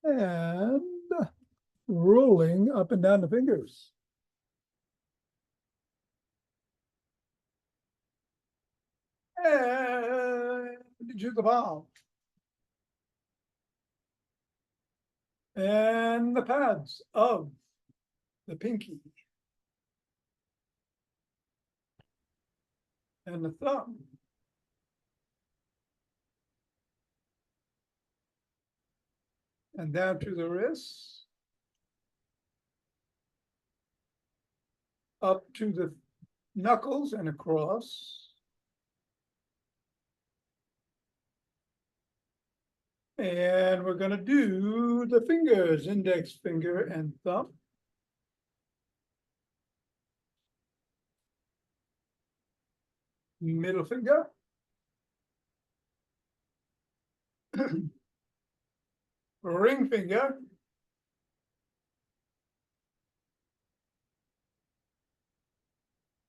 and rolling up and down the fingers. And into the palm. And the pads of the pinky. And the thumb. And down to the wrists. Up to the knuckles and across. And we're going to do the fingers, index finger and thumb. Middle finger. Ring finger.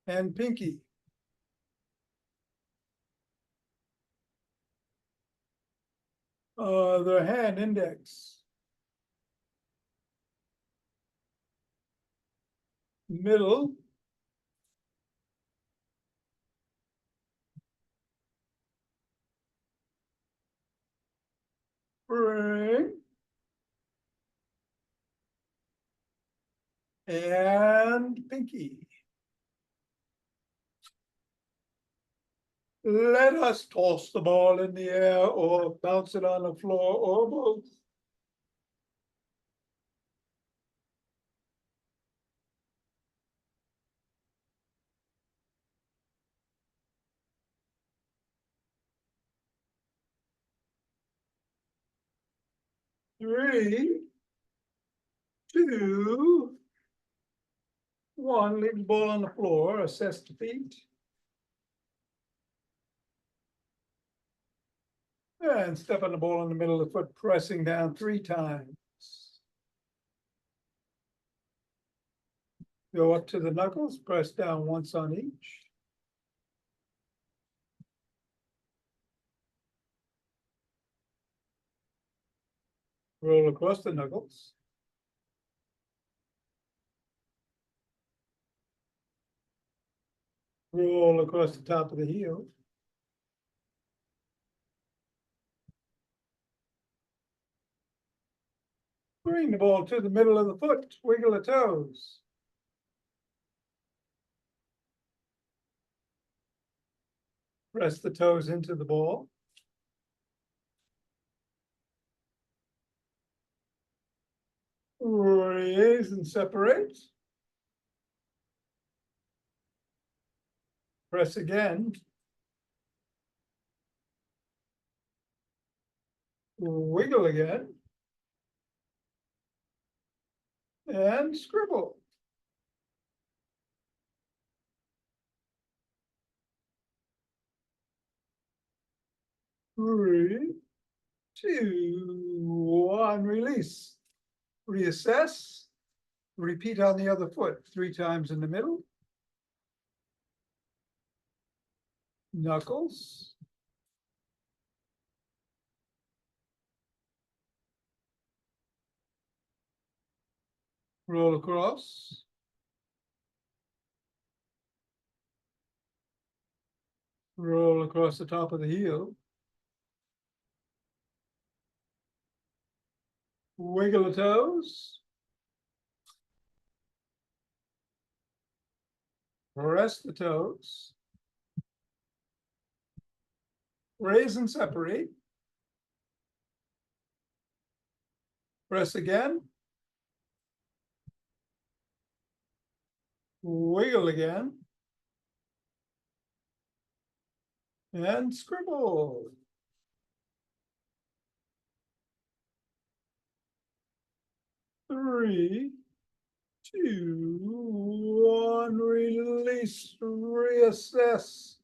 And pinky. The hand index. Middle. Ring. And pinky. Let us toss the ball in the air or bounce it on the floor or both. Three, two, one. Leave the ball on the floor. Assess the feet. And step on the ball in the middle of the foot, pressing down 3 times. Go up to the knuckles, press down once on each. Roll across the knuckles. Roll across the top of the heel. Bring the ball to the middle of the foot, wiggle the toes. Press the toes into the ball. Raise and separate. Press again. Wiggle again. And scribble. Three, two, one, release. Reassess. Repeat on the other foot 3 times in the middle. Knuckles. Roll across. Roll across the top of the heel. Wiggle the toes. Press the toes. Raise and separate. Press again. Wiggle again. And scribble. Three, two, one, release, reassess.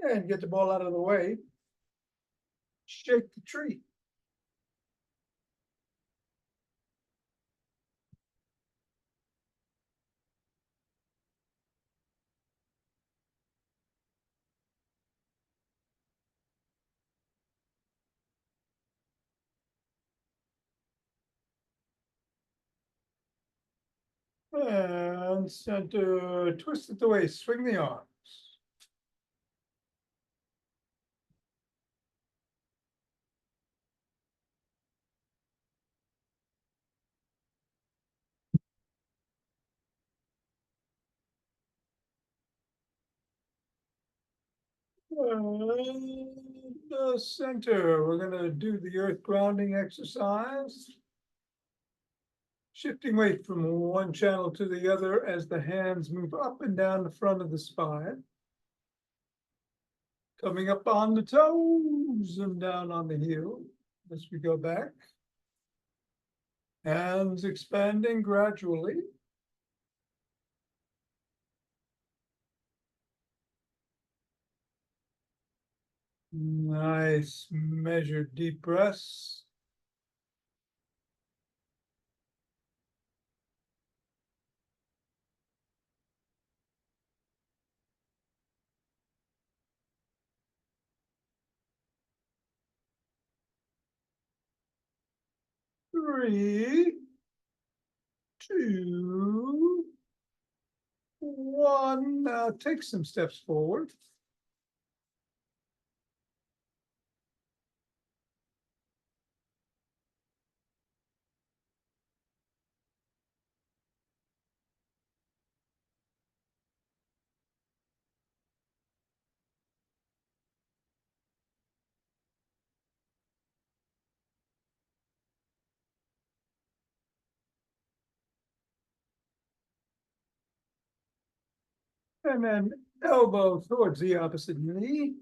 And get the ball out of the way. Shake the tree. And center, twist at the waist, swing the arms. The center, we're gonna do the earth grounding exercise. Shifting weight from one channel to the other as the hands move up and down the front of the spine. Coming up on the toes and down on the heel as we go back. Hands expanding gradually. Nice measured deep breaths. Three, two, one. Now take some steps forward. And then elbow towards the opposite knee.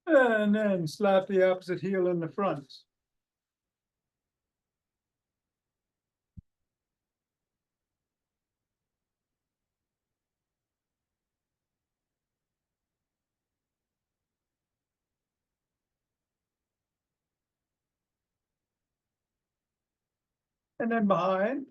And then slap the opposite heel in the front. And then behind.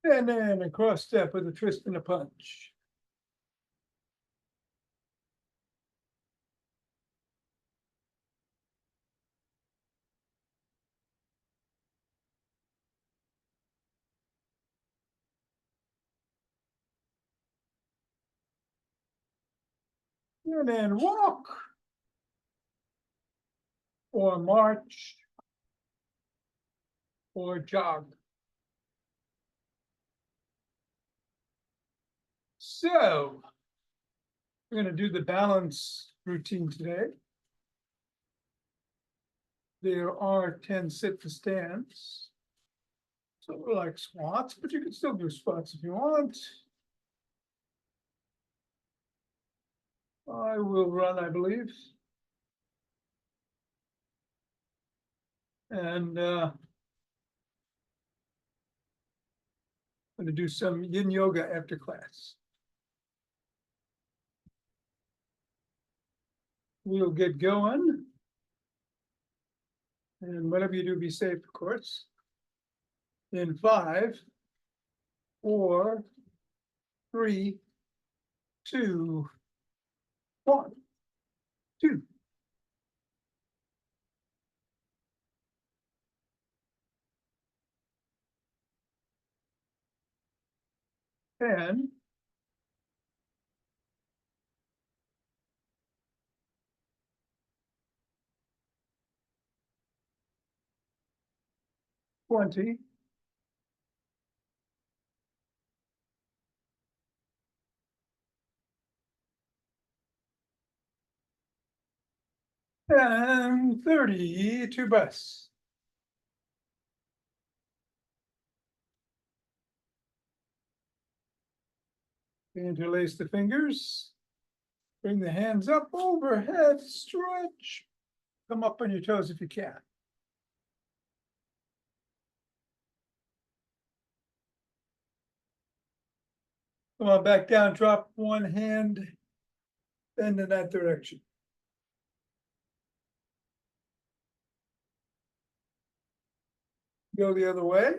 And then a cross step with a twist and a punch. And then walk. Or march. Or jog. So we're going to do the balance routine today. There are 10 sit to stands. So we're like squats, but you can still do squats if you want. I will run, I believe. And I'm going to do some yin yoga after class. We'll get going. And whatever you do, be safe, of course. In 5, 4, 3, 2, 1, 2. And 20. And 30, 2 breaths. Interlace the fingers. Bring the hands up overhead, stretch. Come up on your toes if you can. Come on back down, drop one hand, bend in that direction. Go the other way.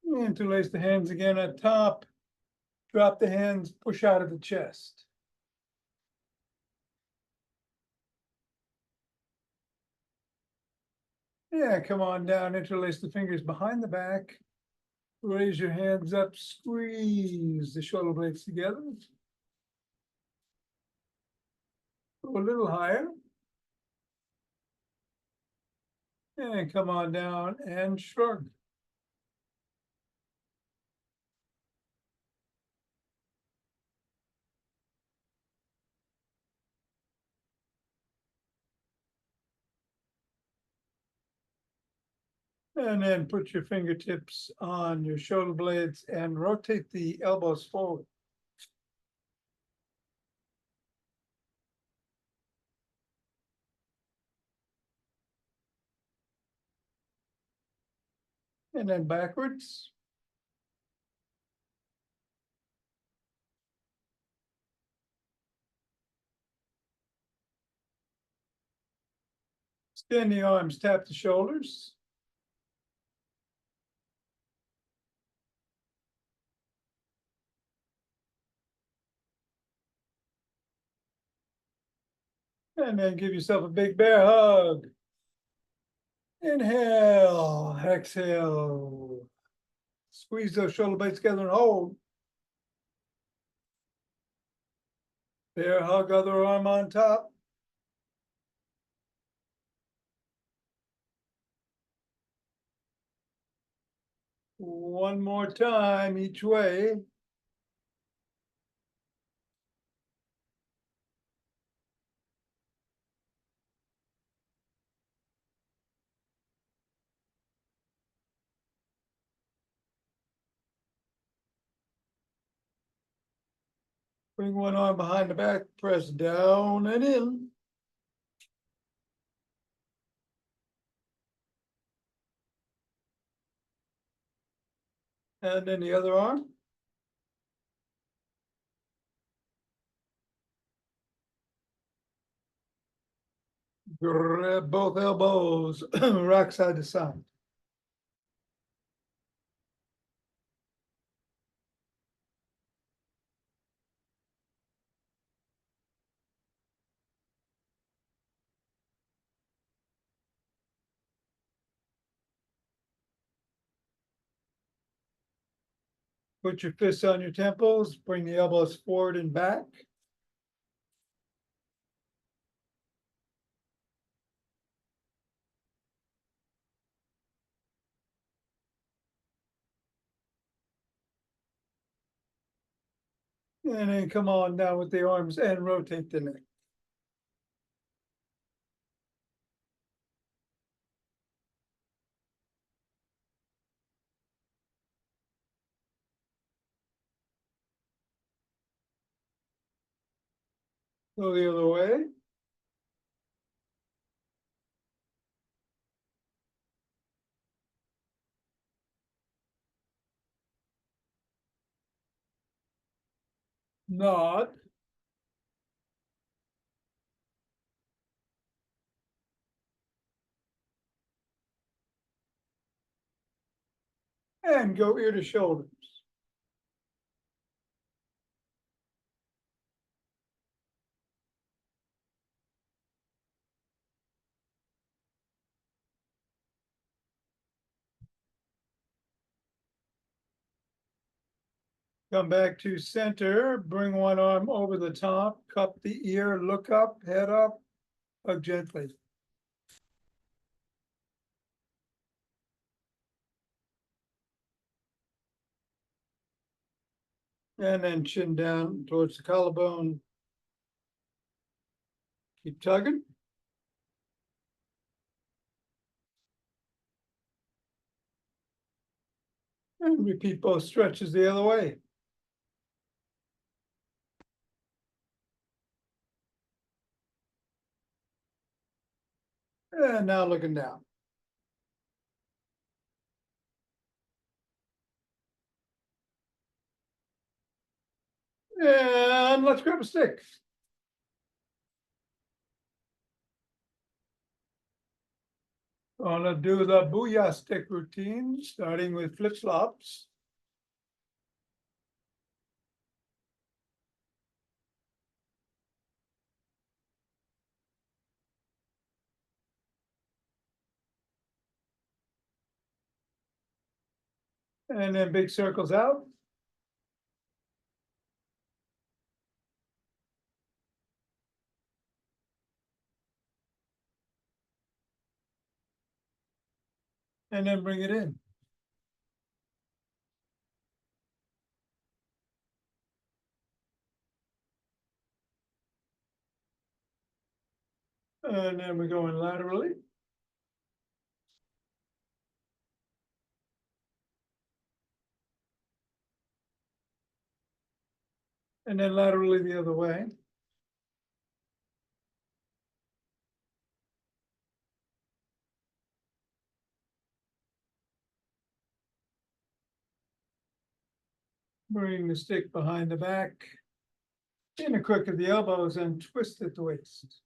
Interlace the hands again at top. Drop the hands, push out of the chest. Yeah, come on down, interlace the fingers behind the back. Raise your hands up, squeeze the shoulder blades together. Go a little higher. And come on down and shrug. And then put your fingertips on your shoulder blades and rotate the elbows forward. And then backwards. Extend the arms, tap the shoulders. And then give yourself a big bear hug. Inhale, exhale. Squeeze those shoulder blades together and hold. Bear hug, other arm on top. One more time each way. Bring one arm behind the back, press down and in. And then the other arm. Grab both elbows, rock side to side. Put your fists on your temples, bring the elbows forward and back. And then come on down with the arms and rotate the neck. Go the other way. Nod. And go ear to shoulders. Come back to center, bring one arm over the top, cup the ear, look up, head up, hug gently. And then chin down towards the collarbone. Keep tugging. And repeat both stretches the other way. And now looking down. And let's grab a stick. Gonna do the booyah stick routine, starting with flip flops. And then big circles out. And then bring it in. And then we're going laterally. And then laterally the other way. Bring the stick behind the back, in the crook of the elbows and twist at the waist.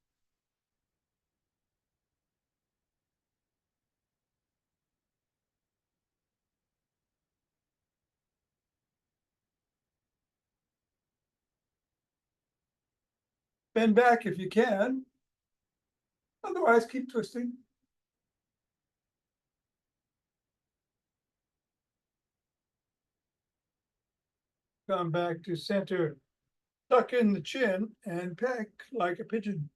Bend back if you can. Otherwise, keep twisting. Come back to center, tuck in the chin and peck like a pigeon.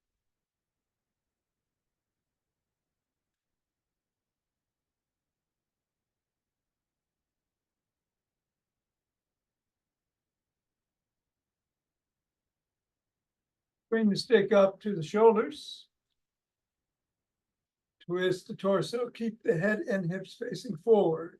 Bring the stick up to the shoulders. Twist the torso, keep the head and hips facing forward.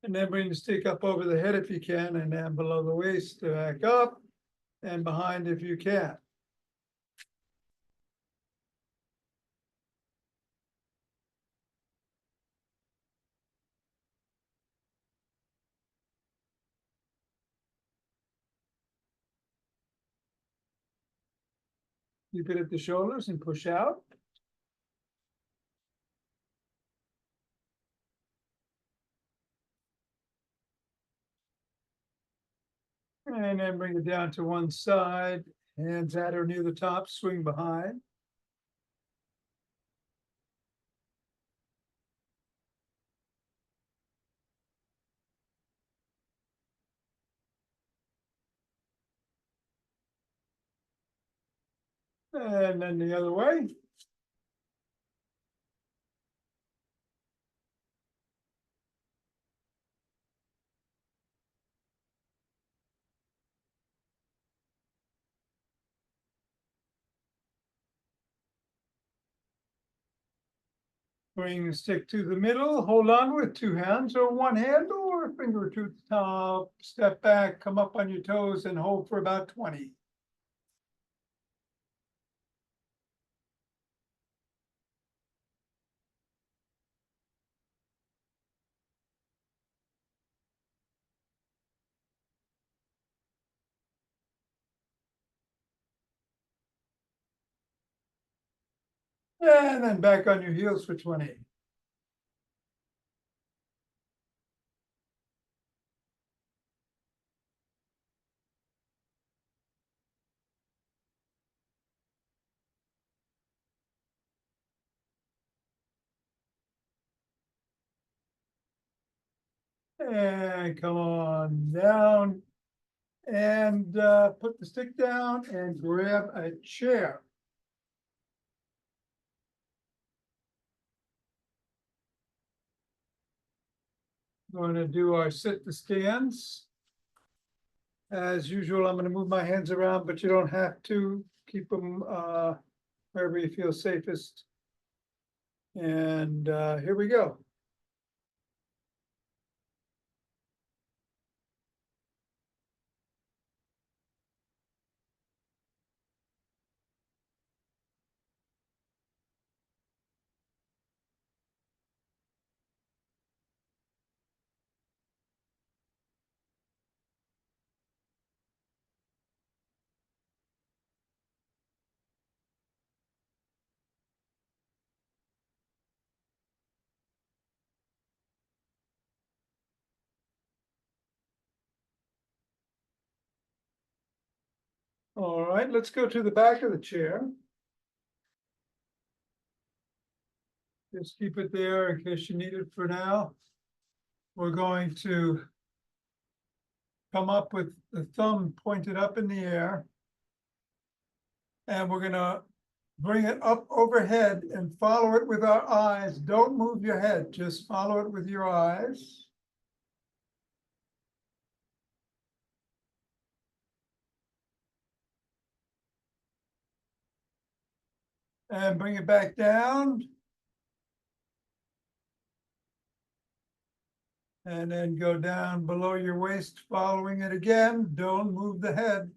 And then bring the stick up over the head if you can, and then below the waist, back up and behind if you can. Keep it at the shoulders and push out. And then bring it down to one side, hands at or near the top, swing behind. And then the other way. Bring the stick to the middle, hold on with two hands or one hand or a finger to the top, step back, come up on your toes and hold for about 20. And then back on your heels for 20. And come on down and put the stick down and grab a chair. Going to do our sit to stands. As usual, I'm going to move my hands around, but you don't have to. Keep them wherever you feel safest. And here we go. All right, let's go to the back of the chair. Just keep it there in case you need it for now. We're going to come up with the thumb pointed up in the air. And we're gonna bring it up overhead and follow it with our eyes. Don't move your head, just follow it with your eyes. And bring it back down. And then go down below your waist, following it again. Don't move the head.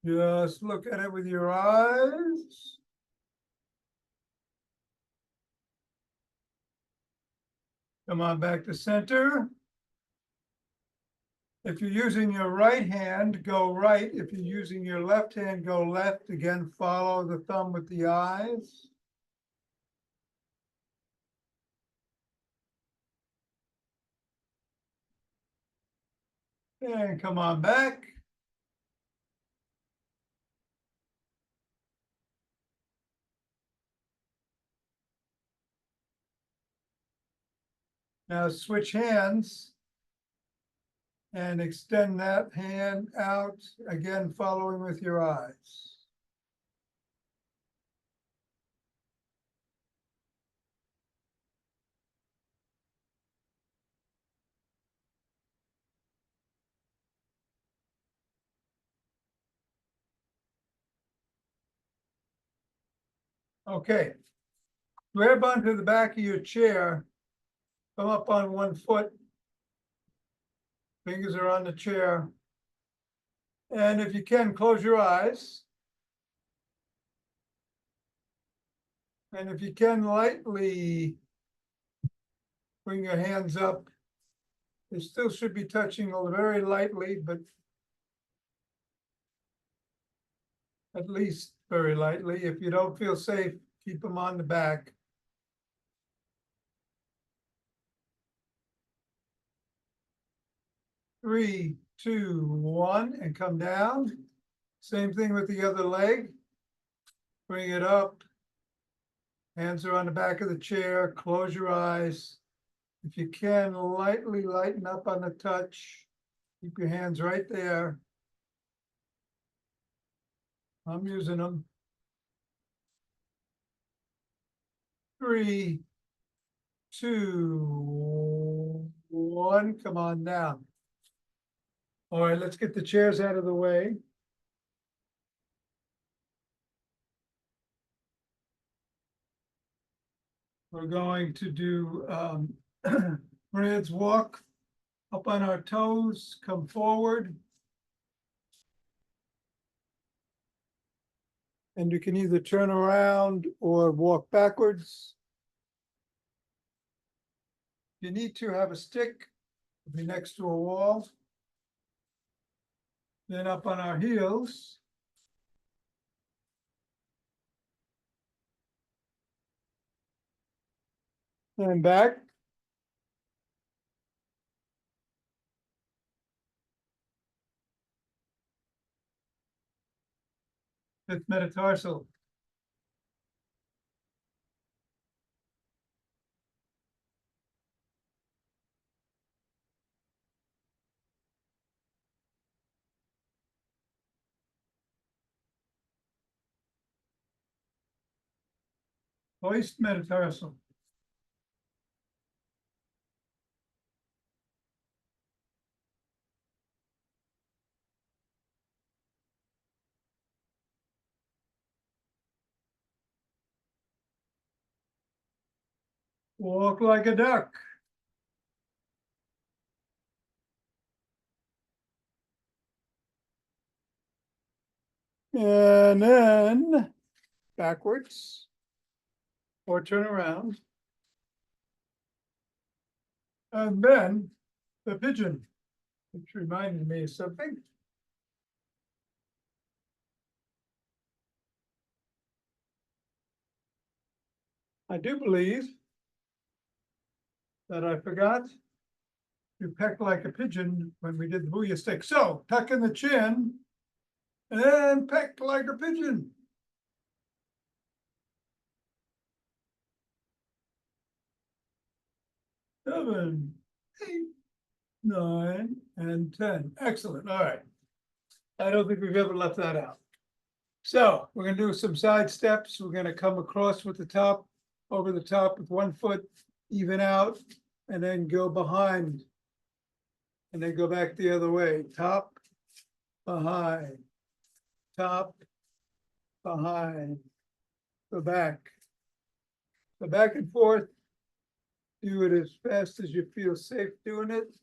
Just look at it with your eyes. Come on back to center. If you're using your right hand, go right. If you're using your left hand, go left. Again, follow the thumb with the eyes. And come on back. Now switch hands and extend that hand out, again, following with your eyes. Okay. Grab onto the back of your chair, come up on one foot. Fingers are on the chair. And if you can, close your eyes. And if you can, lightly bring your hands up. They still should be touching very lightly, but at least very lightly. If you don't feel safe, keep them on the back. Three, two, one, and come down. Same thing with the other leg. Bring it up. Hands are on the back of the chair. Close your eyes. If you can, lightly lighten up on the touch. Keep your hands right there. I'm using them. Three, two, one. Come on down. All right, let's get the chairs out of the way. We're going to do Brad's walk up on our toes, come forward. And you can either turn around or walk backwards. You need to have a stick, be next to a wall. Then up on our heels. And back. Fifth metatarsal. Hoist metatarsal. Walk like a duck. And then backwards or turn around. And then the pigeon, which reminded me of something. I do believe that I forgot to peck like a pigeon when we did the booyah stick. So tuck in the chin and then peck like a pigeon. 7, 8, 9, and 10. Excellent. All right. I don't think we've ever left that out. So we're gonna do some side steps. We're gonna come across with the top, over the top with 1 foot, even out, and then go behind. And then go back the other way. Top, behind, top, behind, go back. Go back and forth. Do it as fast as you feel safe doing it.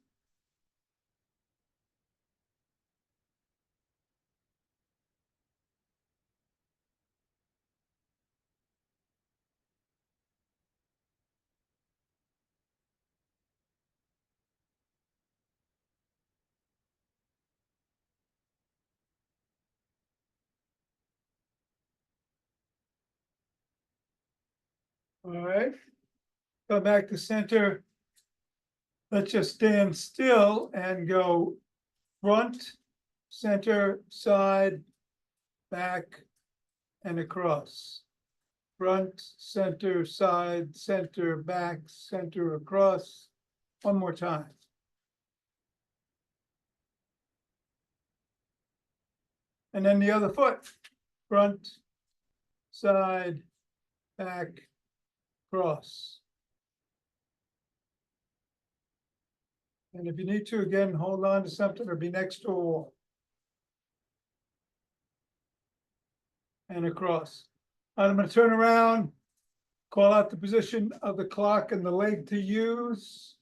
All right. Come back to center. Let's just stand still and go front, center, side, back, and across. Front, center, side, center, back, center, across. One more time. And then the other foot, front, side, back, cross. And if you need to, again, hold on to something or be next to a wall. And across. I'm going to turn around, call out the position of the clock and the leg to use.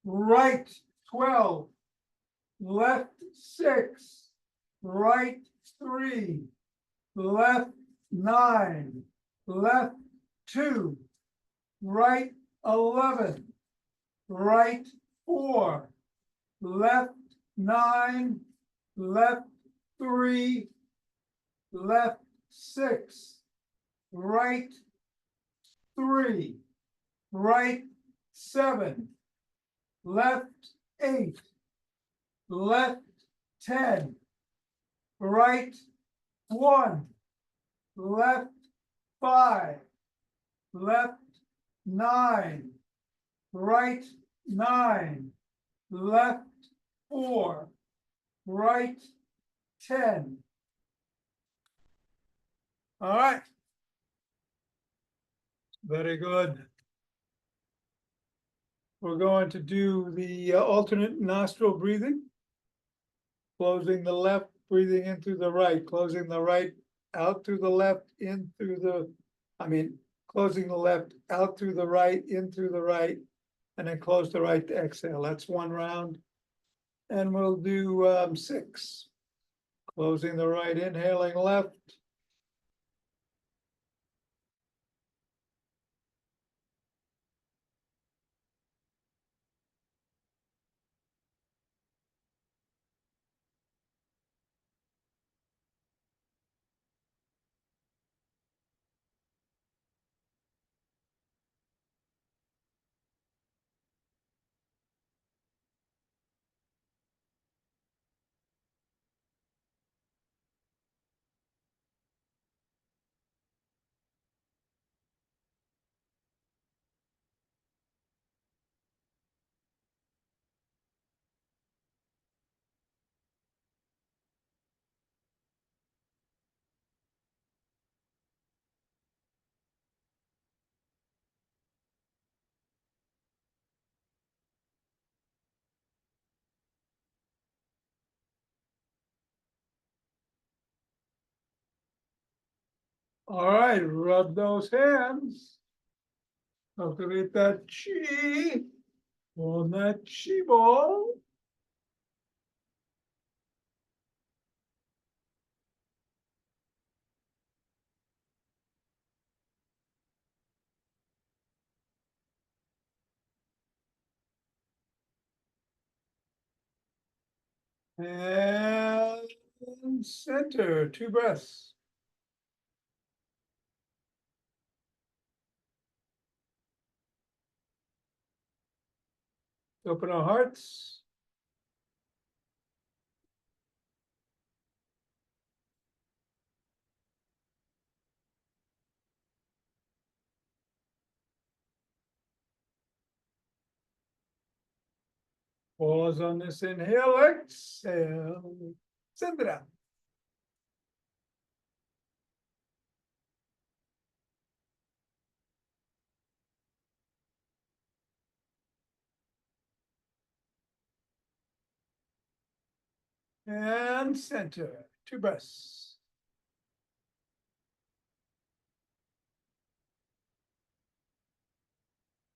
Right 12, left 6, right 3, left 9, left 2, right 11, right 4, left 9, left 3, left 6, right 3, right 7, left 8, left 10, right 1, left 5, left 9, right 9, left 4, right 10. All right. Very good. We're going to do the alternate nostril breathing. Closing the left, breathing in through the right, closing the right, out through the left, in through the, closing the left, out through the right, in through the right, and then close the right to exhale. That's 1 round. And we'll do 6. Closing the right, inhaling left. All right, rub those hands. Cultivate that chi on that chi ball. And center, 2 breaths. Open our hearts. Pause on this inhale, exhale. Send it out. And center, 2 breaths.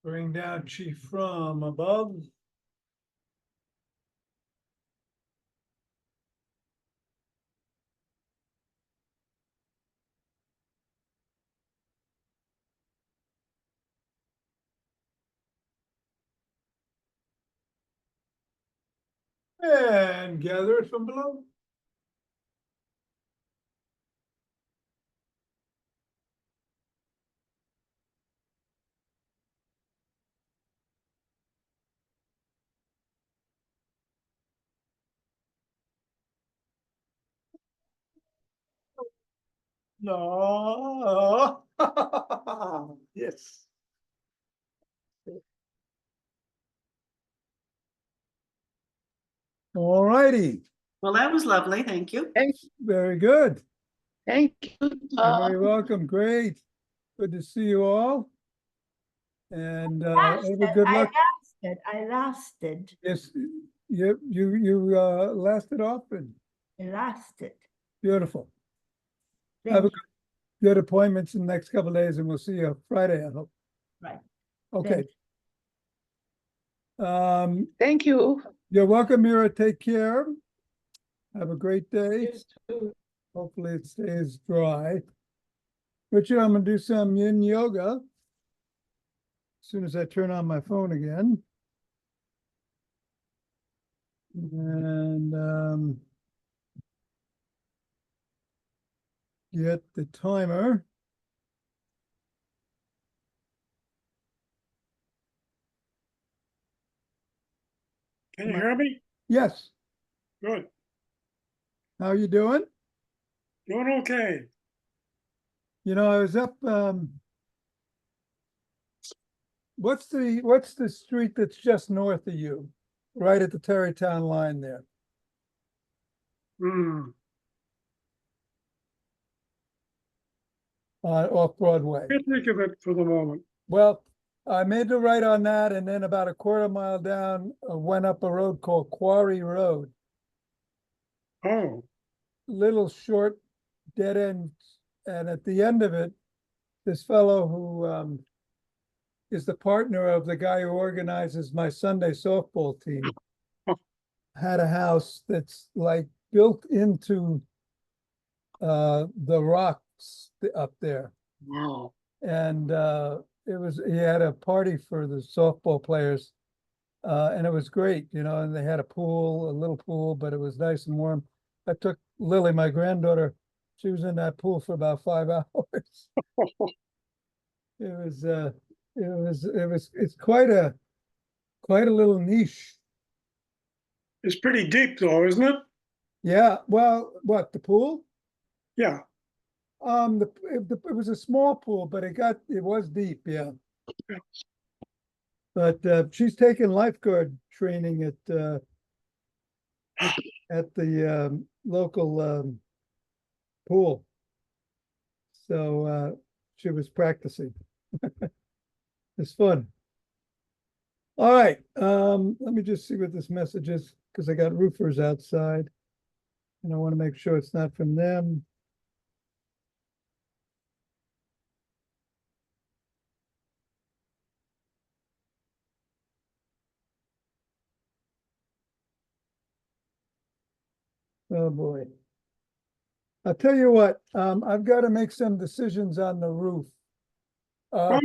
Bring down chi from above. And gather it from below. No. Yes. All righty. Well, that was lovely. Thank you. Very good. Thank you. You're very welcome. Great. Good to see you all. And good luck. I lasted. Yes, you lasted off and I lasted. beautiful. Thank Have a you. good appointments in the next couple of days, and we'll see you Friday, I hope. Right. Okay. Thank you. You're welcome, Mira. Take care. Have a great day. You too. Hopefully it stays dry. Richard, I'm gonna do some yin yoga as soon as I turn on my phone again. And get the timer. Can you hear me? Yes. Good. How you doing? Doing okay. You know, I was up, what's the street that's just north of you? Right at the Terrytown line there. Off Broadway. Can't think of it for the moment. Well, I made the right on that, and then about a quarter mile down, went up a road called Quarry Road. Oh, Little short dead end, and at the end of it, this fellow who is the partner of the guy who organizes my Sunday softball team had a house that's like built into the rocks up there. wow. And he had a party for the softball players, and it was great, you know, and they had a little pool, but it was nice and warm. I took Lily, my granddaughter, she was in that pool for about 5 hours. It's quite a little niche. It's pretty deep though, isn't it? Yeah, well, what, the pool? Yeah. It was a small pool, but it was deep, yeah. Yeah. But she's taking lifeguard training at the local pool. So she was practicing. It's fun. All right, let me just see what this message is, because I got roofers outside, and I want to make sure it's not from them. Oh, boy. I'll tell you what, I've got to make some decisions on the roof. Well,